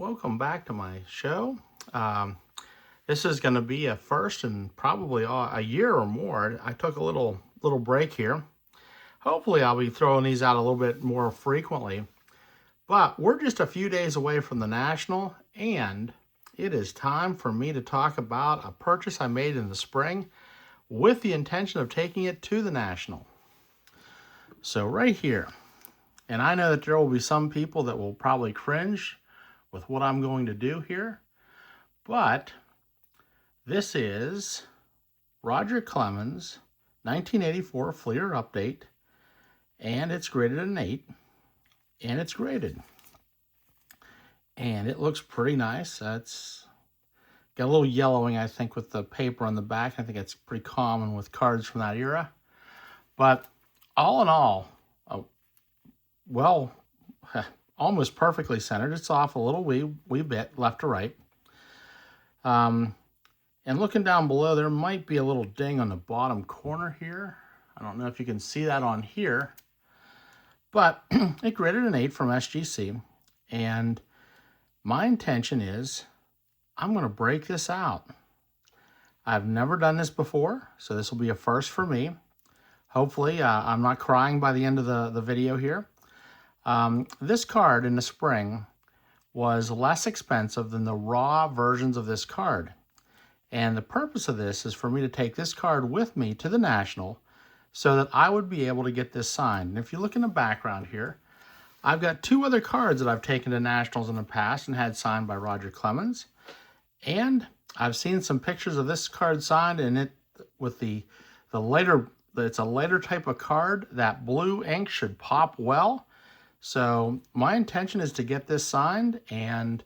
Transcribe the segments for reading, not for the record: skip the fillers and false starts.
welcome back to my show. This is going to be a first in probably a year or more. I took a little break here. Hopefully I'll be throwing these out a little bit more frequently. But we're just a few days away from the National, and it is time for me to talk about a purchase I made in the spring with the intention of taking it to the National. So right here, and I know that there will be some people that will probably cringe with what I'm going to do here, but this is Roger Clemens 1984 Fleer Update, and it's graded an 8, and it's graded. And it looks pretty nice. It's got a little yellowing, I think, with the paper on the back. I think it's pretty common with cards from that era. But all in all, well, almost perfectly centered. It's off a little wee bit left to right. And looking down below, there might be a little ding on the bottom corner here. I don't know if you can see that on here, but it graded an 8 from SGC. And my intention is I'm going to break this out. I've never done this before, so this will be a first for me. Hopefully, I'm not crying by the end of the video here. This card in the spring was less expensive than the raw versions of this card. And the purpose of this is for me to take this card with me to the National so that I would be able to get this signed. And if you look in the background here, I've got 2 other cards that I've taken to Nationals in the past and had signed by Roger Clemens. And I've seen some pictures of this card signed, and it with the lighter, it's a lighter type of card. That blue ink should pop well. So my intention is to get this signed and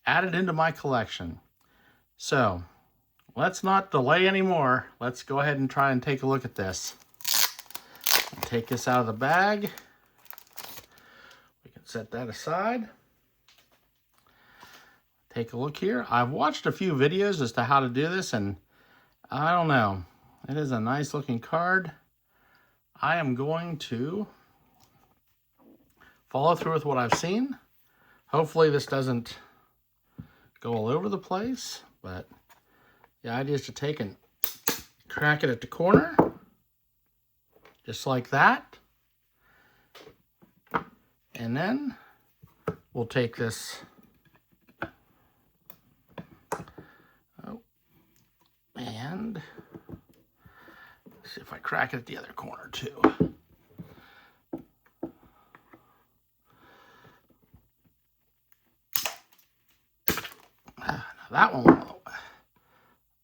add it into my collection. So let's not delay anymore. Let's go ahead and try and take a look at this. Take this out of the bag. We can set that aside. Take a look here. I've watched a few videos as to how to do this, and I don't know. It is a nice looking card. I am going to follow through with what I've seen. Hopefully this doesn't go all over the place, but the idea is to take and crack it at the corner, just like that. And then we'll take this and see if I crack it at the other corner too. That one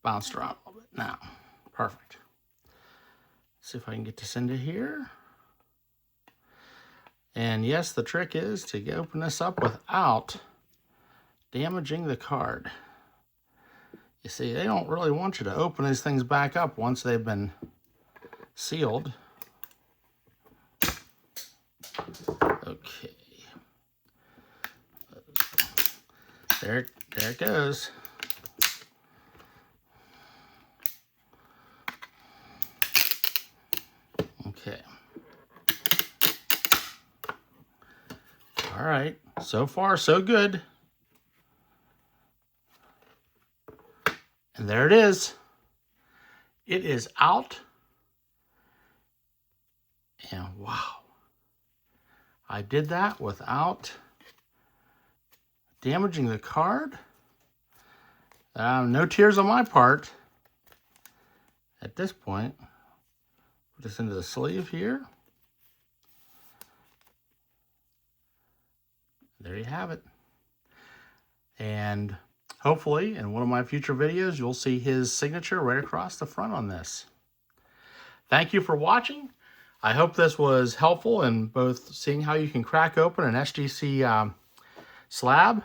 bounced around a little bit. Now, perfect. Let's see if I can get this into here. And yes, the trick is to open this up without damaging the card. You see, they don't really want you to open these things back up once they've been sealed. Okay. There it goes. Okay. All right. So far, so good. And there it is. It is out. And wow. I did that without damaging the card. No tears on my part at this point. Put this into the sleeve here. There you have it. And hopefully in one of my future videos, you'll see his signature right across the front on this. Thank you for watching. I hope this was helpful in both seeing how you can crack open an SGC slab,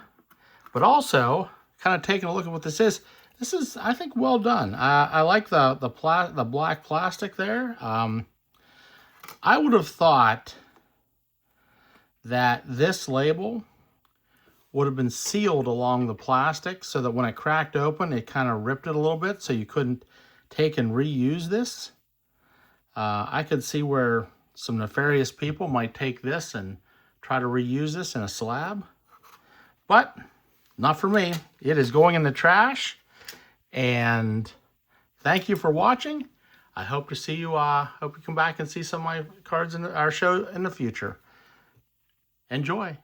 but also kind of taking a look at what this is. This is, I think, well done. I like the black plastic there. I would have thought that this label would have been sealed along the plastic so that when it cracked open, it kind of ripped it a little bit so you couldn't take and reuse this. I could see where some nefarious people might take this and try to reuse this in a slab. But not for me. It is going in the trash. And thank you for watching. I hope to see you, hope you come back and see some of my cards in our show in the future. Enjoy.